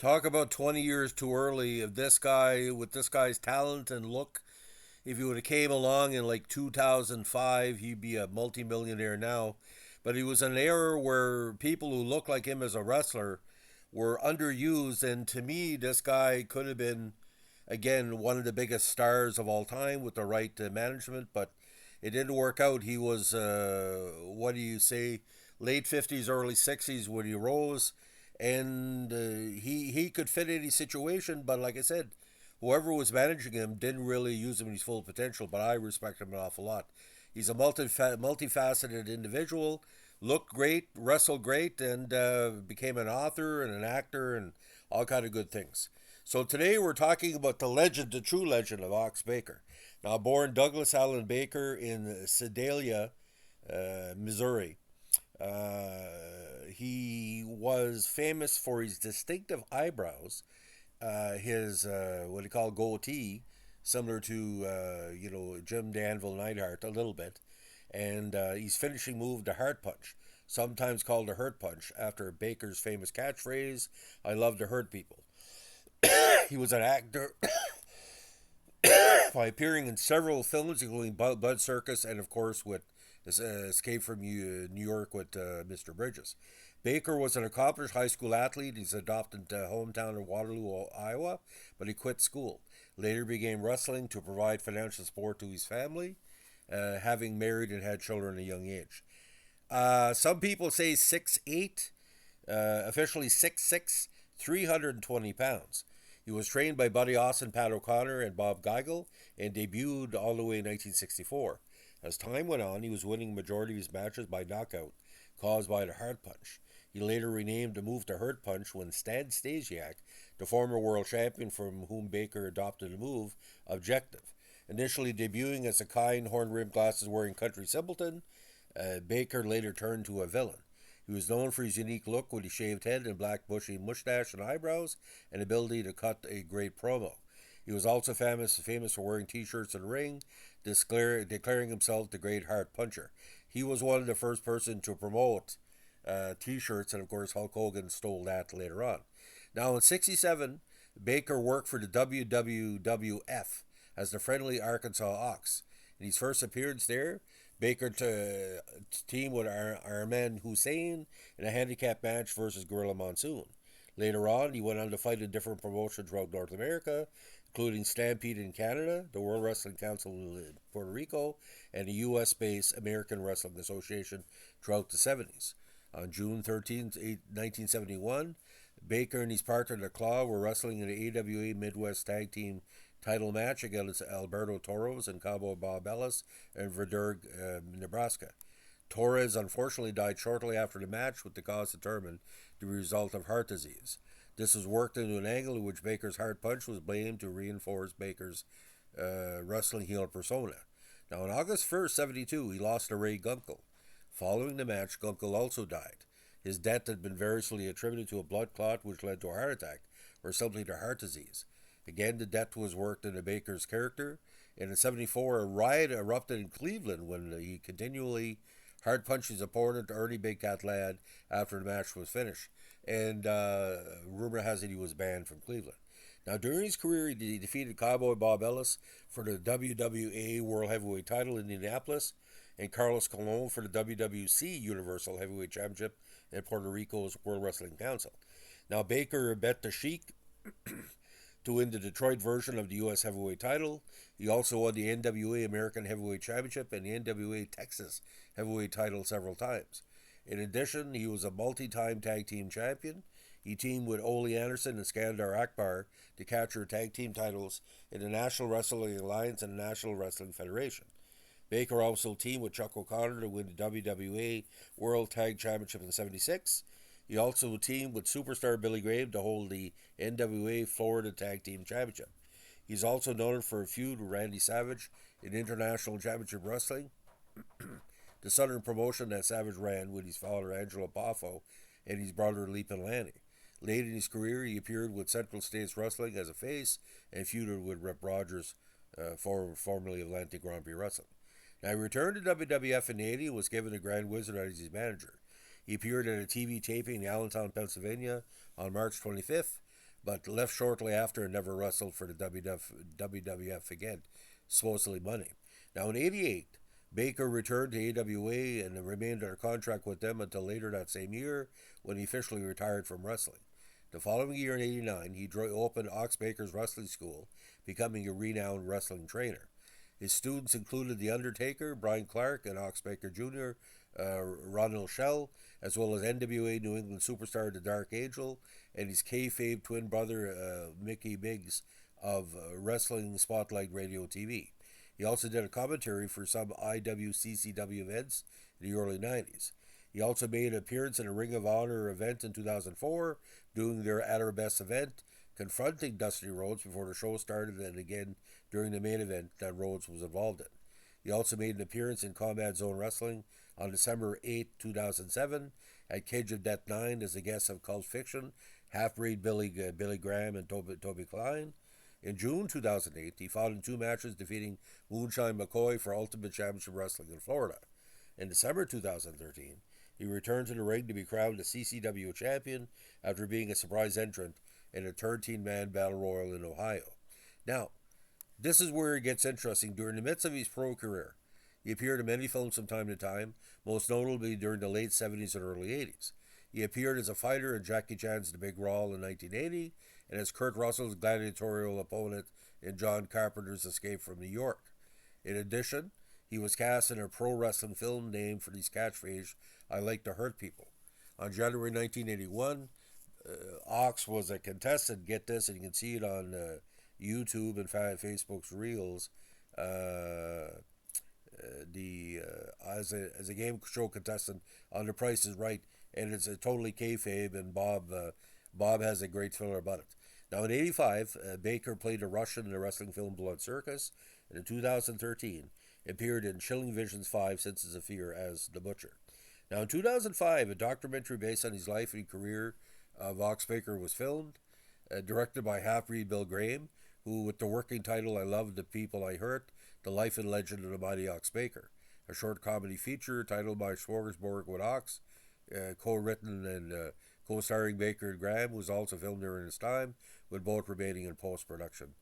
Talk about 20 years too early. If this guy, with this guy's talent and look, if he would have came along in like 2005, he'd be a multimillionaire now. But he was an era where people who look like him as a wrestler were underused, and to me, this guy could have been, again, one of the biggest stars of all time with the right management. But it didn't work out. He was, what do you say, late 50s, early 60s when he rose, and he could fit any situation. But like I said, whoever was managing him didn't really use him in his full potential. But I respect him an awful lot. He's a multifaceted individual. Looked great, wrestled great, and became an author and an actor and all kind of good things. So today we're talking about the legend, the true legend of Ox Baker. Now, born Douglas Allen Baker in Sedalia, Missouri, he was famous for his distinctive eyebrows, his what do you call goatee, similar to Jim Danville Neidhart a little bit, and his finishing move, the heart punch, sometimes called the hurt punch, after Baker's famous catchphrase, "I love to hurt people." He was an actor by appearing in several films, including Bud Circus and, of course, with Escape from New York with Mr. Bridges. Baker was an accomplished high school athlete. He's adopted hometown of Waterloo, Iowa, but he quit school. Later began wrestling to provide financial support to his family, having married and had children at a young age. Some people say 6'8", officially 6'6", 320 pounds. He was trained by Buddy Austin, Pat O'Connor, and Bob Geigel, and debuted all the way in 1964. As time went on, he was winning the majority of his matches by knockout, caused by the heart punch. He later renamed the move to hurt punch when Stan Stasiak, the former world champion from whom Baker adopted the move, objective. Initially debuting as a kind, horn-rimmed, glasses-wearing country simpleton, Baker later turned to a villain. He was known for his unique look with his shaved head and black bushy mustache and eyebrows, and ability to cut a great promo. He was also famous for wearing T-shirts in the ring, declaring himself the Great Heart Puncher. He was one of the first person to promote T-shirts, and of course Hulk Hogan stole that later on. Now in '67, Baker worked for the WWF as the Friendly Arkansas Ox. In his first appearance there, Baker teamed with Armand Hussein in a handicap match versus Gorilla Monsoon. Later on, he went on to fight in different promotions throughout North America, including Stampede in Canada, the World Wrestling Council in Puerto Rico, and the U.S.-based American Wrestling Association throughout the 70s. On June 13, 1971, Baker and his partner, The Claw, were wrestling in the AWA Midwest Tag Team title match against Alberto Torres and Cowboy Bob Ellis in Verderg, Nebraska. Torres unfortunately died shortly after the match, with the cause determined to be the result of heart disease. This was worked into an angle in which Baker's heart punch was blamed to reinforce Baker's wrestling heel persona. Now, on August 1st, '72, he lost to Ray Gunkel. Following the match, Gunkel also died. His death had been variously attributed to a blood clot which led to a heart attack, or simply to heart disease. Again, the death was worked into Baker's character. And in '74, a riot erupted in Cleveland when he continually hard punched his opponent, Ernie Big Cat Ladd, after the match was finished. And rumor has it he was banned from Cleveland. Now, during his career, he defeated Cowboy Bob Ellis for the WWA World Heavyweight title in Indianapolis, and Carlos Colon for the WWC Universal Heavyweight Championship in Puerto Rico's World Wrestling Council. Now, Baker bet the Sheik to win the Detroit version of the U.S. Heavyweight title. He also won the NWA American Heavyweight Championship and the NWA Texas Heavyweight title several times. In addition, he was a multi-time tag team champion. He teamed with Ole Anderson and Skandar Akbar to capture tag team titles in the National Wrestling Alliance and the National Wrestling Federation. Baker also teamed with Chuck O'Connor to win the WWA World Tag Championship in '76. He also teamed with superstar Billy Graham to hold the NWA Florida Tag Team Championship. He's also known for a feud with Randy Savage in International Championship Wrestling, the Southern promotion that Savage ran with his father Angelo Poffo and his brother Leapin' Lanny. Late in his career, he appeared with Central States Wrestling as a face and feuded with Rip Rogers, formerly of Atlantic Grand Prix Wrestling. Now, he returned to WWF in '80 and was given the Grand Wizard as his manager. He appeared at a TV taping in Allentown, Pennsylvania on March 25th, but left shortly after and never wrestled for the WWF again, supposedly money. Now in '88, Baker returned to AWA and remained under contract with them until later that same year when he officially retired from wrestling. The following year in '89, he opened Ox Baker's Wrestling School, becoming a renowned wrestling trainer. His students included The Undertaker, Brian Clark, and Ox Baker Jr., Ronald Shell, as well as NWA New England superstar The Dark Angel, and his kayfabe twin brother Mickey Biggs of Wrestling Spotlight Radio TV. He also did a commentary for some IWCCW events in the early 90s. He also made an appearance in a Ring of Honor event in 2004, doing their At Our Best event, confronting Dusty Rhodes before the show started and again during the main event that Rhodes was involved in. He also made an appearance in Combat Zone Wrestling on December 8, 2007, at Cage of Death 9 as a guest of Cult Fiction, Half-Breed Billy Graham and Toby Klein. In June 2008, he fought in 2 matches, defeating Moonshine McCoy for Ultimate Championship Wrestling in Florida. In December 2013, he returned to the ring to be crowned the CCW champion after being a surprise entrant in a 13-man battle royal in Ohio. Now, this is where it gets interesting. During the midst of his pro career, he appeared in many films from time to time, most notably during the late 70s and early 80s. He appeared as a fighter in Jackie Chan's The Big Brawl in 1980 and as Kurt Russell's gladiatorial opponent in John Carpenter's Escape from New York. In addition, he was cast in a pro wrestling film named for his catchphrase, "I like to hurt people." On January 1981, Ox was a contestant, get this, and you can see it on YouTube and Facebook's Reels. As a game show contestant on The Price is Right, and it's a totally kayfabe, and Bob has a great thriller about it. Now in '85, Baker played a Russian in the wrestling film Blood Circus, and in 2013 appeared in Chilling Visions 5 Senses of Fear as the Butcher. Now in 2005, a documentary based on his life and career of Ox Baker was filmed, directed by half-breed Bill Graham, who, with the working title I Love the People I Hurt, The Life and Legend of the Mighty Ox Baker, a short comedy feature titled by Smorgasbord with Ox, co-written and co-starring Baker and Graham, was also filmed during this time, with both remaining in post-production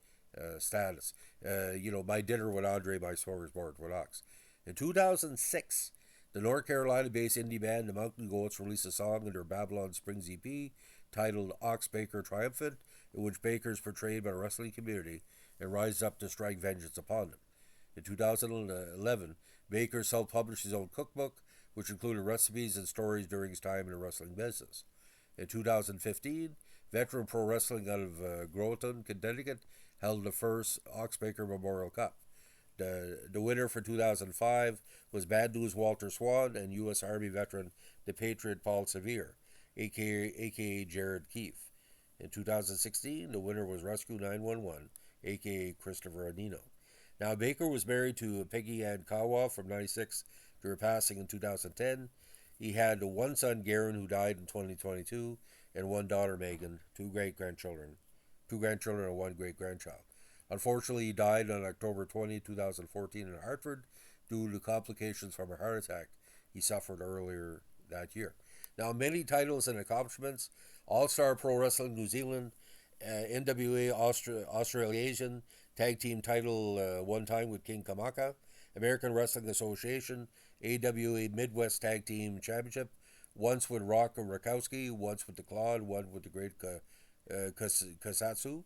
status. My Dinner with Andre by Smorgasbord with Ox. In 2006, the North Carolina-based indie band The Mountain Goats released a song in their Babylon Springs EP titled Ox Baker Triumphant, in which Baker is portrayed by the wrestling community and rises up to strike vengeance upon them. In 2011, Baker self-published his own cookbook, which included recipes and stories during his time in the wrestling business. In 2015, veteran pro wrestling out of Groton, Connecticut, held the first Ox Baker Memorial Cup. The winner for 2005 was Bad News Walter Swan and U.S. Army veteran the Patriot Paul Sevier, a.k.a. Jared Keefe. In 2016, the winner was Rescue 911, a.k.a. Christopher Anino. Now, Baker was married to Peggy Ann Kawa from 96 to her passing in 2010. He had one son, Garen, who died in 2022, and one daughter, Megan, two grandchildren and one great-grandchild. Unfortunately, he died on October 20, 2014 in Hartford due to complications from a heart attack he suffered earlier that year. Now, many titles and accomplishments: All-Star Pro Wrestling New Zealand, NWA Australasian Tag Team title one time with King Kamaka, American Wrestling Association, AWA Midwest Tag Team Championship, once with Rock Rakowski, once with the Claude, one with the Great Kasatsu,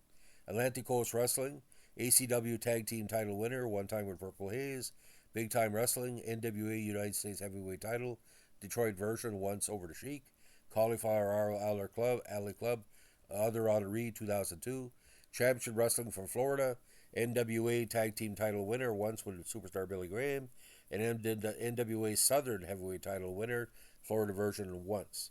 Atlantic Coast Wrestling, ACW Tag Team title winner, one time with Purple Haze, Big Time Wrestling, NWA United States Heavyweight title, Detroit version, once over the Sheik, Cauliflower Alley Club, Other Honoree 2002, Championship Wrestling from Florida, NWA Tag Team title winner, once with Superstar Billy Graham, and NWA Southern Heavyweight title winner, Florida version, once.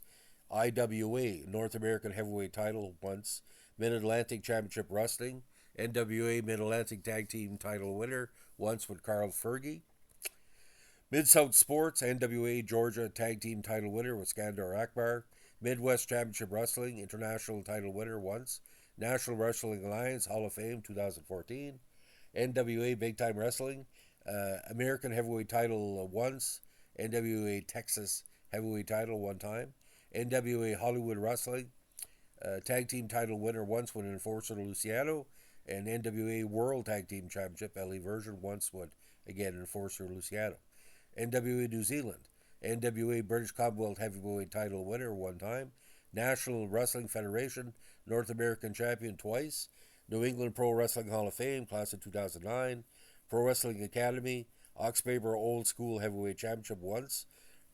IWA North American Heavyweight title, once. Mid-Atlantic Championship Wrestling, NWA Mid-Atlantic Tag Team title winner, once with Carl Fergie. Mid-South Sports, NWA Georgia Tag Team title winner with Skandar Akbar. Midwest Championship Wrestling, International title winner, once. National Wrestling Alliance Hall of Fame 2014. NWA Big Time Wrestling, American Heavyweight title once. NWA Texas Heavyweight title one time. NWA Hollywood Wrestling, Tag team title winner once with Enforcer Luciano, and NWA World Tag Team Championship LA version once with, again, Enforcer Luciano. NWA New Zealand, NWA British Commonwealth Heavyweight title winner one time, National Wrestling Federation North American champion twice, New England Pro Wrestling Hall of Fame class of 2009, Pro Wrestling Academy Oxpaper Old School Heavyweight Championship once,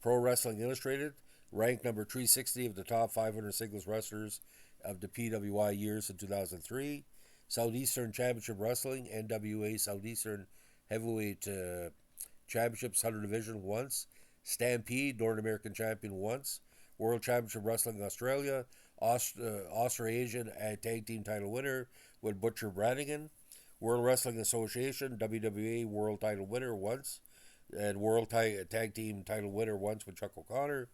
Pro Wrestling Illustrated ranked number 360 of the top 500 singles wrestlers of the PWI years in 2003, Southeastern Championship Wrestling NWA Southeastern Heavyweight Championship Southern Division once, Stampede North American Champion once, World Championship Wrestling Australia, Australasian Tag Team title winner with Butcher Brannigan, World Wrestling Association WWA World title winner once, and World Tag Team title winner once with Chuck O'Connor,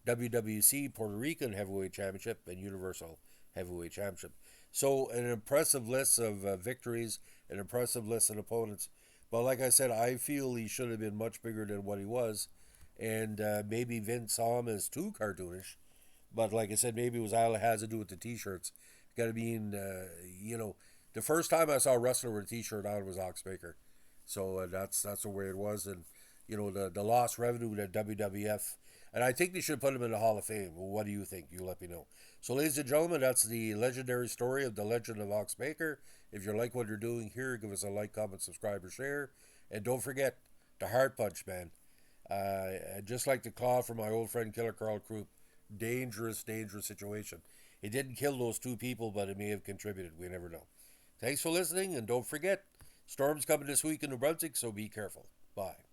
WWC Puerto Rican Heavyweight Championship, and Universal Heavyweight Championship. So, an impressive list of victories, an impressive list of opponents. But like I said, I feel he should have been much bigger than what he was. And maybe Vince saw him as too cartoonish. But like I said, maybe it was all it has to do with the t-shirts. Got to be in, the first time I saw a wrestler with a t-shirt on was Ox Baker. So that's the way it was. And, the lost revenue that WWF. And I think they should put him in the Hall of Fame. Well, what do you think? You let me know. So, ladies and gentlemen, that's the legendary story of the legend of Ox Baker. If you like what you're doing here, give us a like, comment, subscribe, or share. And don't forget the heart punch, man. Just like the claw from my old friend Killer Carl Krupp, dangerous, dangerous situation. It didn't kill those two people, but it may have contributed. We never know. Thanks for listening, and don't forget, storm's coming this week in New Brunswick, so be careful. Bye.